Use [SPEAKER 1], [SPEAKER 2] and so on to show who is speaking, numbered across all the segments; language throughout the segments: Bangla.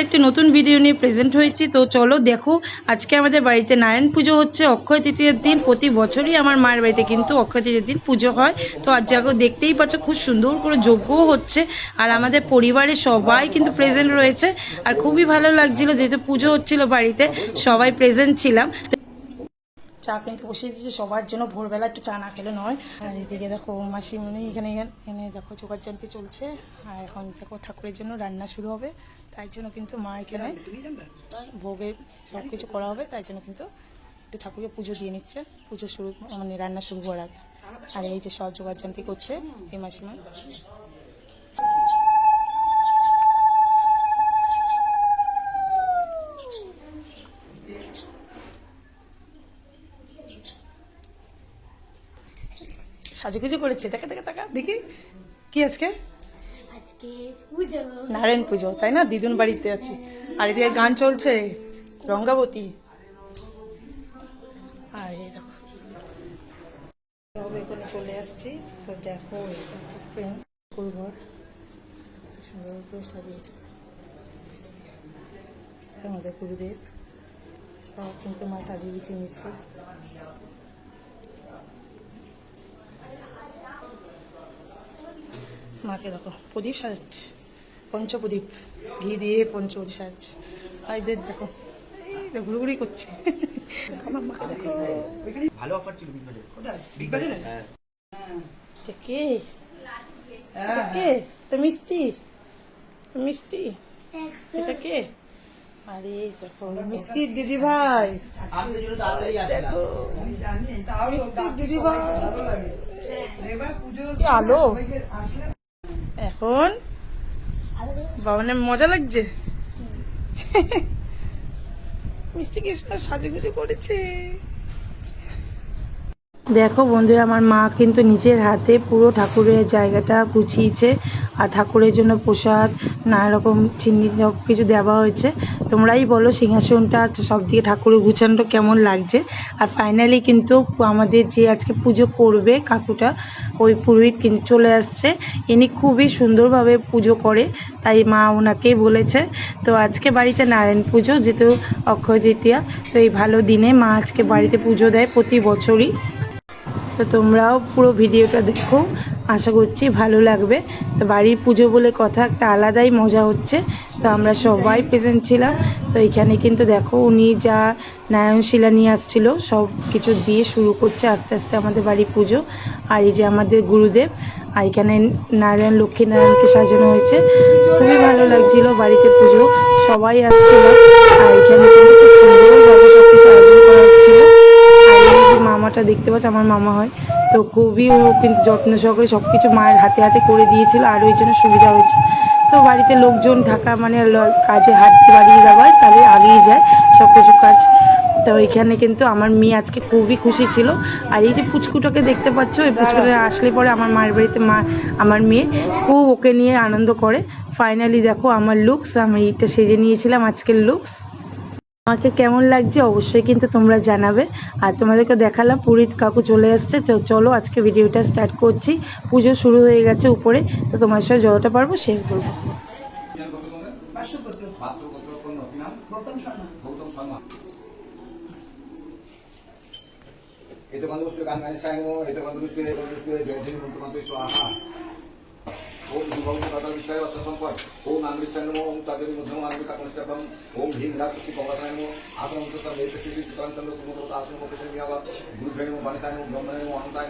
[SPEAKER 1] একটি নতুন ভিডিও নিয়ে প্রেজেন্ট হয়েছি। তো চলো দেখো, আজকে আমাদের বাড়িতে নারায়ণ পুজো হচ্ছে অক্ষয় তৃতীয়ার দিন। প্রতি বছরই আমার মায়ের বাড়িতে কিন্তু অক্ষয় তৃতীয়ার দিন পুজো হয়। তো আজ যাকে দেখতেই পাচ্ছ খুব সুন্দর করে যজ্ঞও হচ্ছে, আর আমাদের পরিবারের সবাই কিন্তু প্রেজেন্ট রয়েছে। আর খুবই ভালো লাগছিল যেহেতু পুজো হচ্ছিল বাড়িতে, সবাই প্রেজেন্ট ছিলাম। চা কিন্তু বসিয়ে দিয়েছি সবার জন্য, ভোরবেলা একটু চা না খেলে নয়। আর এদিকে দেখো মাসিমণি এখানে এনে দেখো যোগাযান্তি চলছে। আর এখন দেখো ঠাকুরের জন্য রান্না শুরু হবে, তাই জন্য কিন্তু মা এখানে ভোগে সব কিছু করা হবে, তাই জন্য কিন্তু একটু ঠাকুরকে পুজো দিয়ে নিচ্ছে, পুজো শুরু মানে রান্না শুরু করার আগে। আর এই যে সব যোগাযান্তি করছে এই মাসিমা। সাজুগুজু করেছে, দেখা দেখা টাকা দেখি কি আজকে নারায়ণ পুজো, তাই না? দিদুন বাড়িতে আছি, আর এদিকে গান চলছে রঙ্গাবতী। আর এই দেখো এখানে চলে আসছি। তো দেখো ফ্রেন্ডস ঘর সুন্দর করে সাজিয়েছে আমাদের গুরুদেব, সব কিন্তু মা সাজিয়ে গুছিয়ে নিচ্ছে। মাকে দেখো প্রদীপ সাজাচ্ছে, পঞ্চপ্রদীপ ঘি দিয়ে পঞ্চপ্রদীপ সাজাচ্ছে। আর এদের দেখো এই ঘুরঘুরি করছে। আমার মাকে দেখো,
[SPEAKER 2] ভালো অফার ছিল বিগ বাজারে। হ্যাঁ
[SPEAKER 1] কে কে তো মিষ্টি, তো মিষ্টি এটা কে? আরে দেখো মিষ্টির দিদি ভাই, দেখো মিষ্টির দিদি ভাই, কি আলো এখন বাবানের মজা লাগছে। মিষ্টি কি সাজুগুজু করেছে দেখো বন্ধুরা। আমার মা কিন্তু নিজের হাতে পুরো ঠাকুরের জায়গাটা গুছিয়েছে, আর ঠাকুরের জন্য প্রসাদ নানা রকম চিনি সব কিছু দেওয়া হয়েছে। তোমরাই বলো সিংহাসনটা সব দিকে ঠাকুরের গুছানোটা কেমন লাগছে। আর ফাইনালি কিন্তু আমাদের যে আজকে পুজো করবে কাকুটা, ওই পুরোহিত কিন্তু চলে আসছে। ইনি খুবই সুন্দরভাবে পুজো করে, তাই মা ওনাকেই বলেছে। তো আজকে বাড়িতে নারায়ণ পুজো, যেহেতু অক্ষয় তৃতীয়া, তো এই ভালো দিনে মা আজকে বাড়িতে পুজো দেয় প্রতি বছরই। তো তোমরাও পুরো ভিডিওটা দেখো, আশা করছি ভালো লাগবে। তো বাড়ির পুজো বলে কথা, একটা আলাদাই মজা হচ্ছে। তো আমরা সবাই প্রেজেন্ট ছিলাম। তো এখানে কিন্তু দেখো উনি যা নারায়ণশিলা নিয়ে আসছিল সব কিছু দিয়ে শুরু করছে আস্তে আস্তে আমাদের বাড়ির পুজো। আর এই যে আমাদের গুরুদেব, আর এখানে নারায়ণ লক্ষ্মী নারায়ণকে সাজানো হয়েছে। খুবই ভালো লাগছিল বাড়িতে পুজো, সবাই আসছিল। আর এখানে কিন্তু খুব সুন্দরভাবে সব কিছু আয়োজন করা হচ্ছিল। মামাটা দেখতে পাচ্ছ আমার মামা হয়, তো খুবই ও কিন্তু যত্ন সহকারে সব কিছু মায়ের হাতে হাতে করে দিয়েছিল, আর ওই জন্য সুবিধা হয়েছে। তো বাড়িতে লোকজন থাকা মানে কাজে হাত বাড়িয়ে দেওয়া হয়, তাহলে আগেই যায় সব কিছু কাজ। তো এখানে কিন্তু আমার মেয়ে আজকে খুবই খুশি ছিল। আর এই যে পুচকুটাকে দেখতে পাচ্ছ, ওই পুচকুটা আসলে পরে আমার মায়ের বাড়িতে আমার মেয়ে খুব ওকে নিয়ে আনন্দ করে। ফাইনালি দেখো আমার লুকস, আমি এইটা সেজে নিয়েছিলাম আজকের লুকস। আমাকে কেমন লাগছে অবশ্যই কিন্তু তোমরা জানাবে। আর তোমাদেরকে দেখালাম পুরোহিত কাকু চলে আসছে। তো চলো আজকে ভিডিওটা স্টার্ট করছি। পুজো শুরু হয়ে গেছে উপরে, তো তোমার সাথে যতটা পারবো শেয়ার করবো।
[SPEAKER 2] ओम भगवती विषय असंपद ओम आंग्रिष्टान ओम तदेवी मध्यम आंग्रिका कंस्टपम ओम भीम राष्ट्रपति भगवान आसन मुक्तम नेत्र श्री सुतराम चंद्र कुमार आसन मुक्तम नियावा गुरुभेण वनसाय ब्रह्मण अनंताय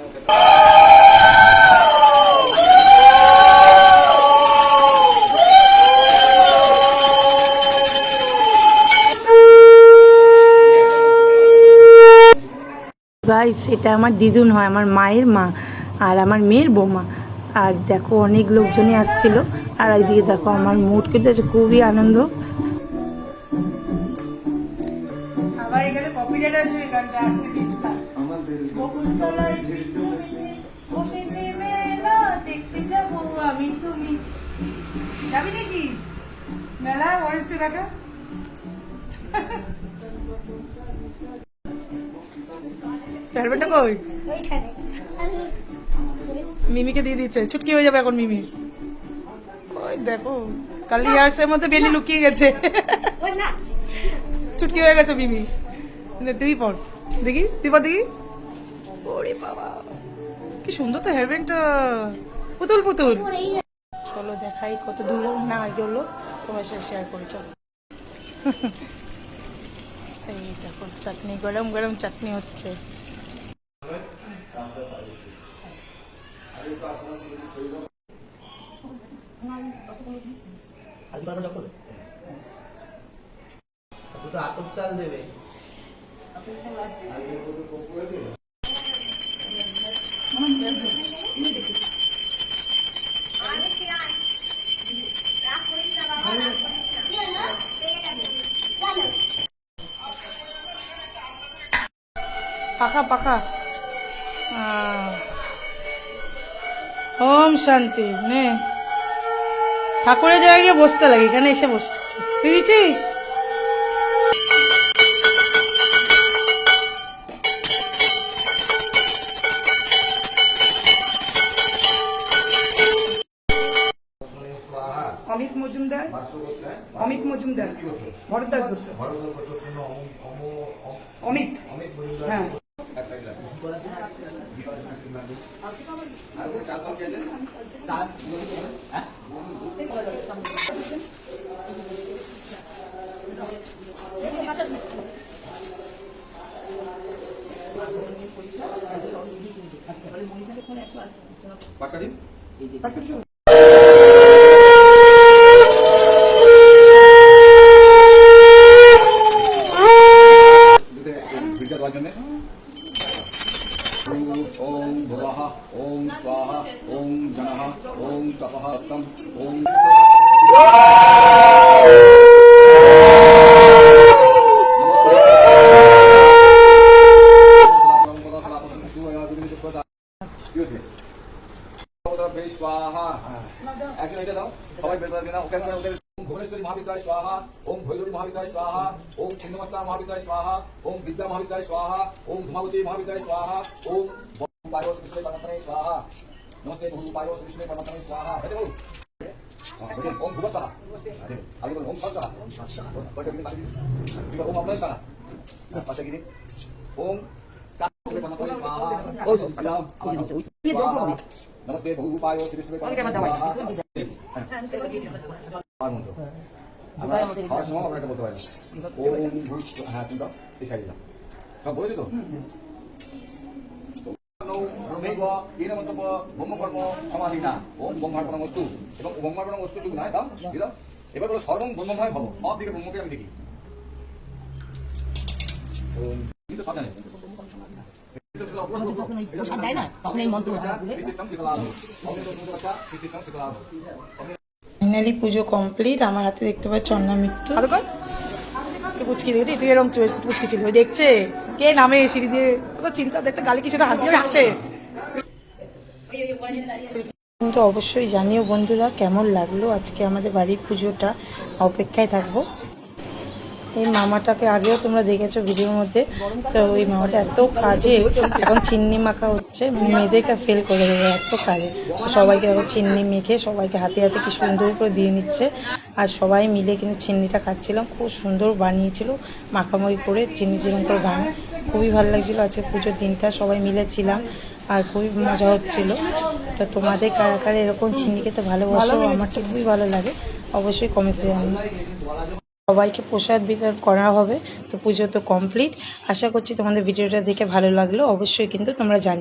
[SPEAKER 1] গাইস এটা আমার দিদুন হয়, আমার মায়ের মা আর আমার মেয়ের বৌমা। আর দেখো অনেক লোকজনই আসছিল। আর এইদিকে দেখো আমার মুড কিন্তু আছে খুবই আনন্দ। আবার এখানে কপিরাইট আসবে, গানটা আসতে দিন না। বকুলতলায় বসেছে মেলা, দেখতে যাব আমি তুমি। যাবি নাকি মেলা? অনেকটা দেখা হেলমেটটা কই? মিমিকে দিয়ে দিচ্ছে, ছুটকি হয়ে যাবে এখন মিমি। ওই দেখো কালি ইয়ার্সের মধ্যে বেলি লুকিয়ে গেছে, চুটকি হয়ে গেছে বিবি। তুই পর দেখি, তুই পর দেখি। ওরে বাবা কি সুন্দর তো হেয়ার ব্যান্ডটা, পুতুল পুতুল। চলো দেখাই কত দূর না গেলো, তোমার সাথে শেয়ার করি চলো। এই দেখো চাটনি, গরম গরম চাটনি হচ্ছে।
[SPEAKER 3] চাল দেবে।
[SPEAKER 1] পাখা পাখা। ওম শান্তি নে, ঠাকুরের জায়গায় বসতে লাগে, এখানে এসে বসে পেরেছিস।
[SPEAKER 4] অমিত মজুমদার, অমিত মজুমদার, ভরতদাস গুপ্ত, অমিত, হ্যাঁ।
[SPEAKER 2] পাট্টা দিন। ভিড়টা দেওয়ার জন্যে ওম ভুবঃ ওম স্বাহা ওম জনঃ ওম তপঃ তম ওম स्वाहा একজন এটা দাও সবাই বের করে দিনা ওকে ওদের ওম ভুবনেশ্বরী মহাবিদ্যালয় स्वाहा ওম ভৈরবী মহাবিদ্যালয় स्वाहा ওম ছিন্নমস্তা মহাবিদ্যালয় स्वाहा ওম বিদ্যা মহাবিদ্যালয় स्वाहा ওম ধূমাবতী মহাবিদ্যালয় स्वाहा ওম বায়োস বিষ্ণু পরমাত্মনে स्वाहा নমস্তে ভূ বায়োস বিষ্ণু পরমাত্মনে स्वाहा এটা বল ওম ভুবস্বাহা আরে আগে বল ওম স্বাহা ওটা কি বাকি দিবা ওম আপনার স্বাহা পাশে কি ওম পরমাত্মনে स्वाहा ওম যাও নমস্তে বহু পায় শ্রী শ্রী খাওয়ার সময় আমরা এটা বলতে পারি না। ওম ভূত, হ্যাঁ তুমি দাও এই সাইডে দাও সব বলেছি তো। ব্রহ্মকর্ম সমাধিনা ওম ব্রহ্মার্পণ বস্তু এবং ব্রহ্মার্পণ বস্তু যুগ নয় দাও দিয়ে দাও। এবার বলো সর্বং ব্রহ্মময় ভব, সব দিকে ব্রহ্মকে আমি দেখি। কিন্তু কথা নেই
[SPEAKER 1] ফাইনালি পুজো কমপ্লিট। আমার হাতে দেখতে পাচ্ছ চন্না মৃত্যু। পুচকি দেখেছি, তুই এরকম পুচকি ছিল, ওই দেখছে কে নামে সিঁড়ি দিয়ে, কত চিন্তা দেখতে গালি কিছুটা হাত দিয়ে আসে। কিন্তু অবশ্যই জানিও বন্ধুরা কেমন লাগলো আজকে আমাদের বাড়ির পুজোটা, অপেক্ষায় থাকবো। এই মামাটাকে আগেও তোমরা দেখেছো ভিডিওর মধ্যে, তো ওই মামাটা এত কাজে, এখন চিন্নি মাখা হচ্ছে, মেয়েদেরকে ফেল করে দেবে এত কাজে। সবাইকে এখন চিন্নি মেখে সবাইকে হাতে হাতে কি সুন্দর করে দিয়ে নিচ্ছে, আর সবাই মিলে কিন্তু চিন্নিটা খাচ্ছিলাম, খুব সুন্দর বানিয়েছিল মাখামাখি করে, চিনি যেরকম করে বানায় খুবই ভালো লাগছিলো। আজকে পুজোর দিনটা সবাই মিলে ছিলাম আর খুবই মজা হচ্ছিল। তো তোমাদের কারা কারা এরকম চিনি খেতে ভালোবাসো, আমার তো খুবই ভালো লাগে, অবশ্যই কমেন্টে জানাও। সবাইকে প্রসাদ বিতরণ করা হবে। তো পুজো তো কমপ্লিট, আশা করছি তোমাদের ভিডিওটা দেখে ভালো লাগলো, অবশ্যই কিন্তু তোমরা জানবে।